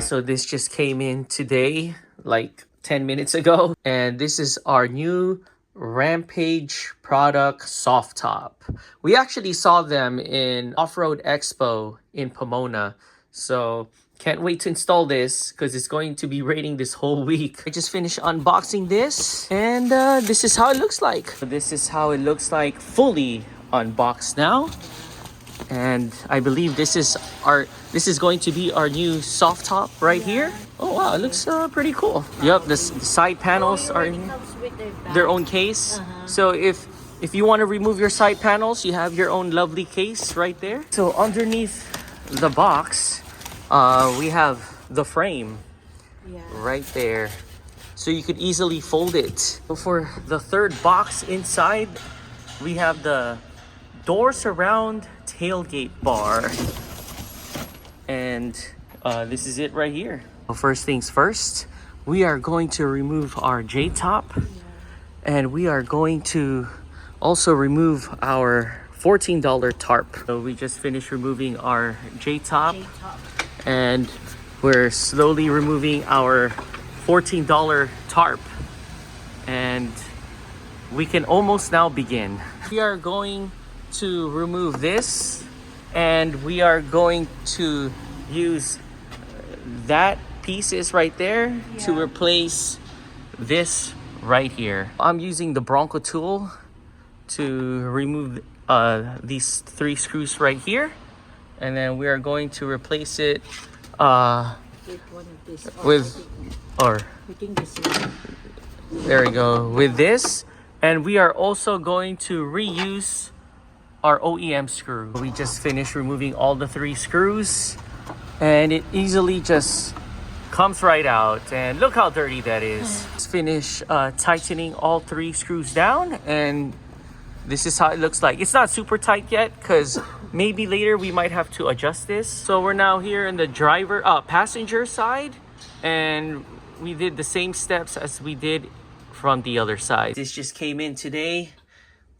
So this just came in today, like 10 minutes ago. And this is our new Rampage product soft top. We actually saw them in Off-Road Expo in Pomona. So can't wait to install this because it's going to be raining this whole week. I just finished unboxing this and this is how it looks like. This is how it looks like fully unboxed now. And I believe this is going to be our new soft top right here. Oh wow, it looks pretty cool. Yep, the side panels are in their own case. So if you want to remove your side panels, you have your own lovely case right there. So underneath the box, we have the frame right there. So you could easily fold it. So for the third box inside, we have the door surround tailgate bar. And this is it right here. First things first, we are going to remove our J-top. And we are going to also remove our $14 tarp. So we just finished removing our J-top. And we're slowly removing our $14 tarp. And we can almost now begin. We are going to remove this, and we are going to use that pieces right there to replace this right here. I'm using the Bronco tool to remove these 3 screws right here, and then we are going to replace it with there we go, with this. And we are also going to reuse our OEM screw. We just finished removing all the 3 screws, and it easily just comes right out. And look how dirty that is. Let's finish tightening all 3 screws down, and this is how it looks like. It's not super tight yet because maybe later we might have to adjust this. So we're now here in the passenger side, and we did the same steps as we did from the other side. This just came in today.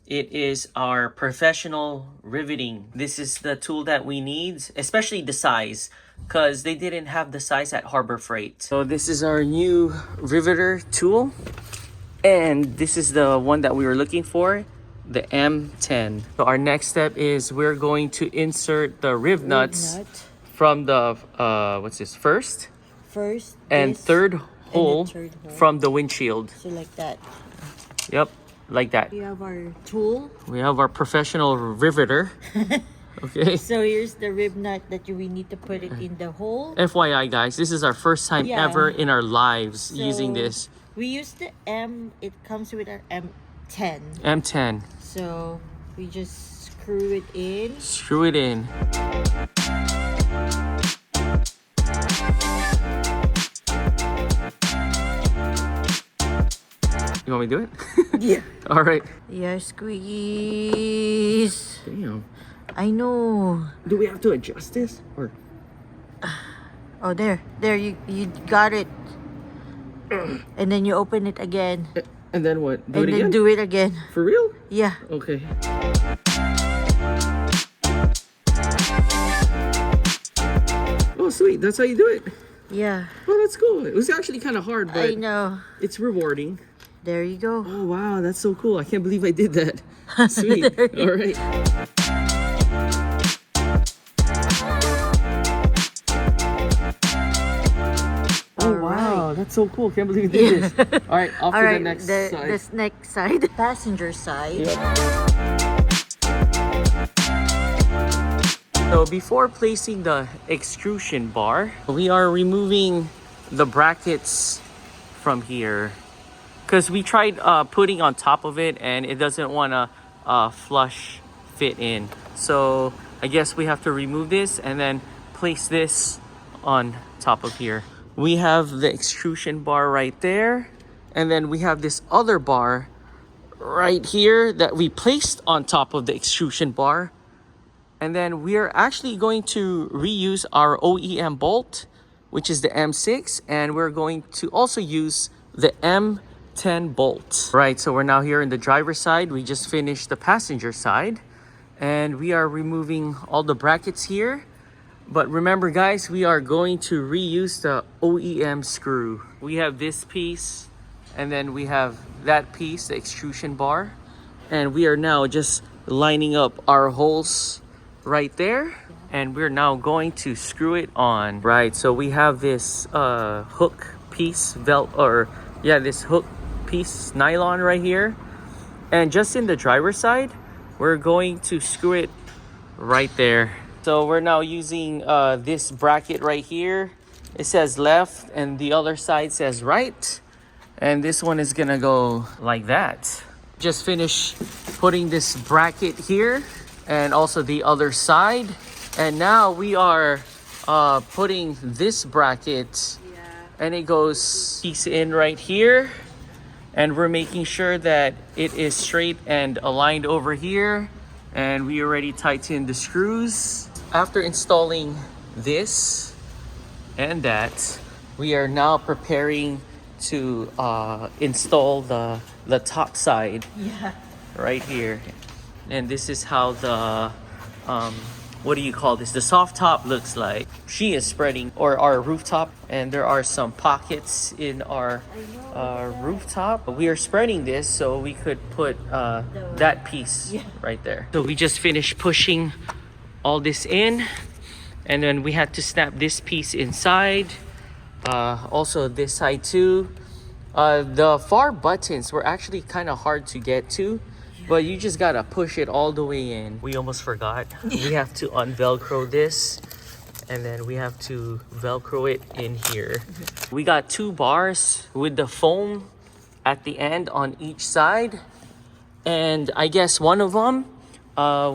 It is our professional riveting. This is the tool that we need, especially the size, because they didn't have the size at Harbor Freight. So this is our new riveter tool, and this is the one that we were looking for, the M10. So our next step is we're going to insert the riv nuts from the first and third hole from the windshield. So like that. Yep, like that. We have our tool. We have our professional riveter. Okay. So here's the rib nut that we need to put it in the hole. FYI guys, this is our first time ever in our lives using this. We use the M, it comes with our M10. M10. So we just screw it in. Screw it in. You want me to do it? Yeah. All right. Yeah, squeeze. Damn. I know. Do we have to adjust this? Or? Oh, there. There, you got it. And then you open it again. And then what? Do it again? Do it again. For real? Yeah. Okay. Oh, sweet. That's how you do it? Yeah. Oh, that's cool. It was actually kind of hard, but I know. It's rewarding. There you go. Oh, wow. That's so cool. I can't believe I did that. Sweet. All right. Oh, wow. That's so cool. Can't believe we did this. All right. Off to the next side. This next side. Passenger side. Yep. So before placing the extrusion bar, we are removing the brackets from here because we tried putting on top of it and it doesn't want to flush fit in. So I guess we have to remove this and then place this on top of here. We have the extrusion bar right there, and then we have this other bar right here that we placed on top of the extrusion bar. And then we are actually going to reuse our OEM bolt, which is the M6, and we're going to also use the M10 bolt. Right, so we're now here in the driver's side. We just finished the passenger side, and we are removing all the brackets here. But remember guys, we are going to reuse the OEM screw. We have this piece and then we have that piece, the extrusion bar. And we are now just lining up our holes right there. And we're now going to screw it on. Right, so we have this hook piece, this hook piece nylon right here. And just in the driver's side, we're going to screw it right there. So we're now using this bracket right here. It says left and the other side says right. And this one is gonna go like that. Just finished putting this bracket here and also the other side. And now we are putting this bracket and it goes piece in right here. And we're making sure that it is straight and aligned over here. And we already tightened the screws. After installing this and that, we are now preparing to install the top side right here. And this is how the what do you call this, the soft top looks like. She is spreading, or our rooftop, and there are some pockets in our rooftop. We are spreading this so we could put that piece right there. So we just finished pushing all this in, and then we had to snap this piece inside, also this side too. The far buttons were actually kind of hard to get to, but you just gotta push it all the way in. We almost forgot. We have to unvelcro this, and then we have to velcro it in here. We got 2 bars with the foam at the end on each side, and I guess one of them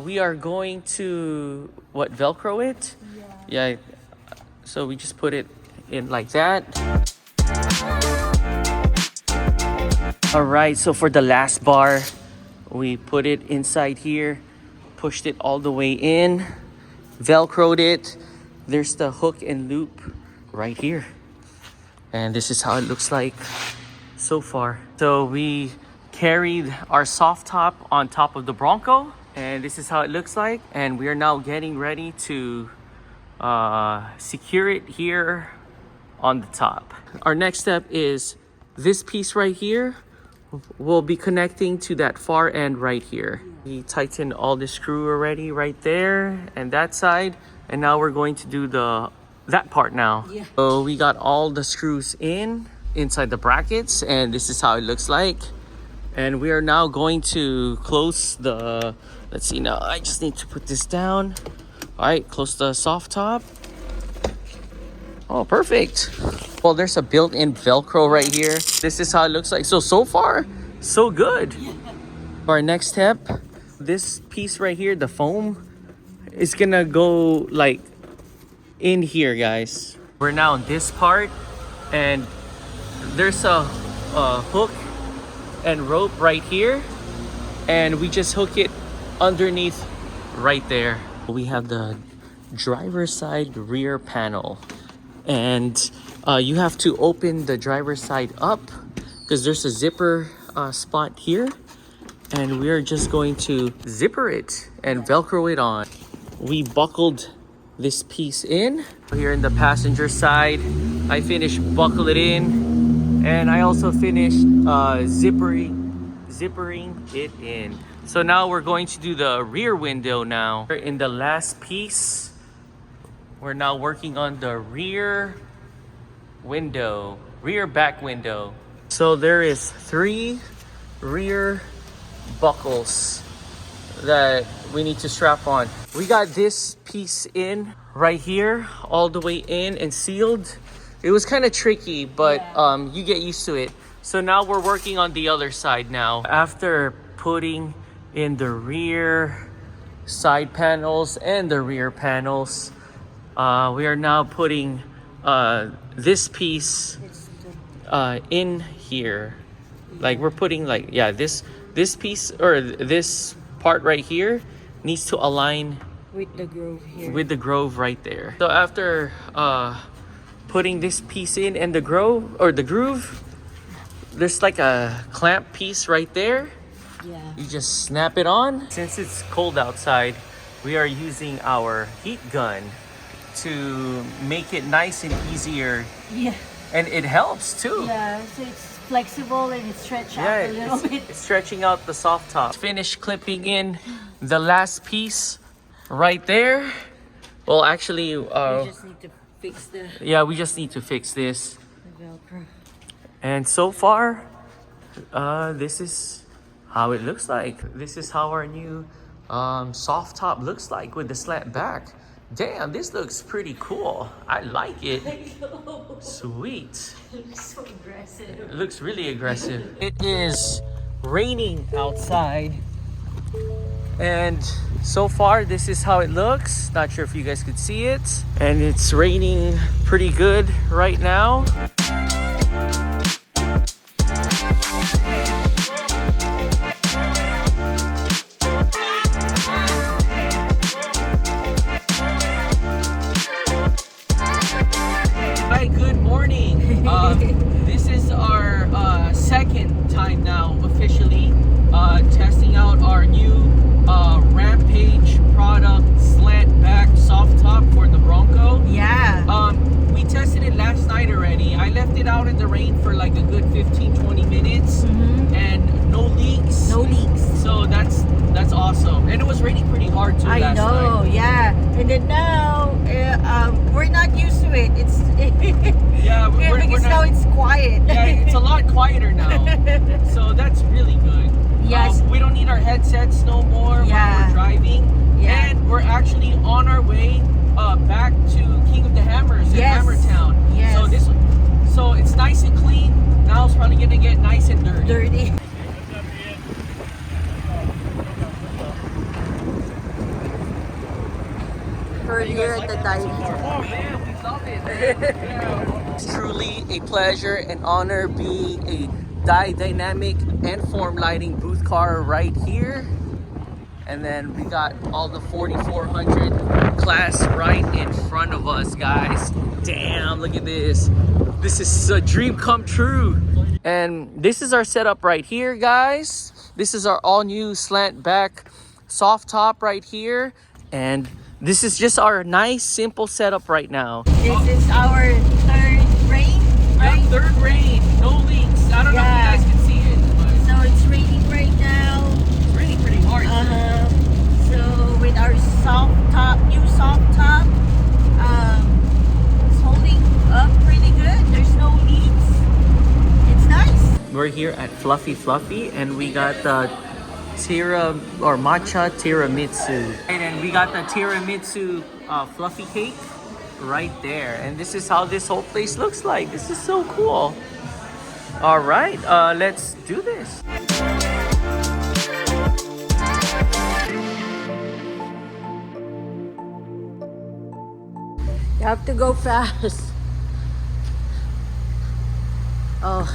we are going to velcro it. Yeah, so we just put it in like that. All right, so for the last bar, we put it inside here, pushed it all the way in, velcroed it. There's the hook and loop right here, and this is how it looks like so far. So we carried our soft top on top of the Bronco, and this is how it looks like. And we are now getting ready to secure it here on the top. Our next step is this piece right here will be connecting to that far end right here. We tightened all the screw already right there and that side, and now we're going to do that part now. So we got all the screws inside the brackets, and this is how it looks like. And we are now going to close the, let's see, now I just need to put this down. All right, close the soft top. Oh, perfect. Well, there's a built-in Velcro right here. This is how it looks like. So far, so good. For our next step, this piece right here, the foam, is gonna go like in here, guys. We're now in this part, and there's a hook and rope right here, and we just hook it underneath right there. We have the driver's side rear panel, and you have to open the driver's side up because there's a zipper spot here, and we're just going to zipper it and Velcro it on. We buckled this piece in. Here in the passenger side, I finished buckle it in, and I also finished zippering it in. So now we're going to do the rear window now. In the last piece, we're now working on the rear window, rear back window. So there is 3 rear buckles that we need to strap on. We got this piece in right here, all the way in and sealed. It was kind of tricky, but you get used to it. So now we're working on the other side now. After putting in the rear side panels and the rear panels, we are now putting this piece in here. Like we're putting this piece, or this part right here needs to align with the groove here. With the groove right there. So after putting this piece in and the groove, there's like a clamp piece right there. You just snap it on. Since it's cold outside, we are using our heat gun to make it nice and easier, Yeah. and it helps too. Yeah, so it's flexible and it stretches out a little bit. It's stretching out the soft top. Finish clipping in the last piece right there. Well, actually, We just need to fix the yeah, we just need to fix this. Velcro. And so far, this is how it looks like. This is how our new soft top looks like with the slant back. Damn, this looks pretty cool. I like it. Sweet. It looks so aggressive. It looks really aggressive. It is raining outside. And so far, this is how it looks. Not sure if you guys could see it. And it's raining pretty good right now. Hi, good morning. This is our second time now officially testing out our new Rampage product slant back soft top for the Bronco. Yeah. We tested it last night already. I left it out in the rain for like a good 15-20 minutes and no leaks. No leaks. So that's awesome. And it was raining pretty hard too last night. Yeah. And then now, we're not used to it. It's Yeah, because now it's quiet. Yeah, it's a lot quieter now. So that's really good. Yes. We don't need our headsets no more when we're driving. Yeah. And we're actually on our way back to King of the Hammers in Hammertown. Yes. So it's nice and clean. Now it's probably gonna get nice and dirty. We're here at the dive. Oh man, we love it. It's truly a pleasure and honor being a dynamic and form lighting booth car right here. And then we got all the 4400 class right in front of us, guys. Damn, look at this. This is a dream come true. And this is our setup right here, guys. This is our all new slant back soft top right here. And this is just our nice, simple setup right now. This is our third rain, right? Yeah, third rain, no leaks. I don't know if you guys can see it, but So it's raining right now. it's raining pretty hard. So with our soft top, new soft top, it's holding up pretty good. There's no leaks. It's nice. We're here at Fluffy, and we got the matcha tiramisu. And we got the tiramisu fluffy cake right there. And this is how this whole place looks like. This is so cool. All right, let's do this. You have to go fast. Oh.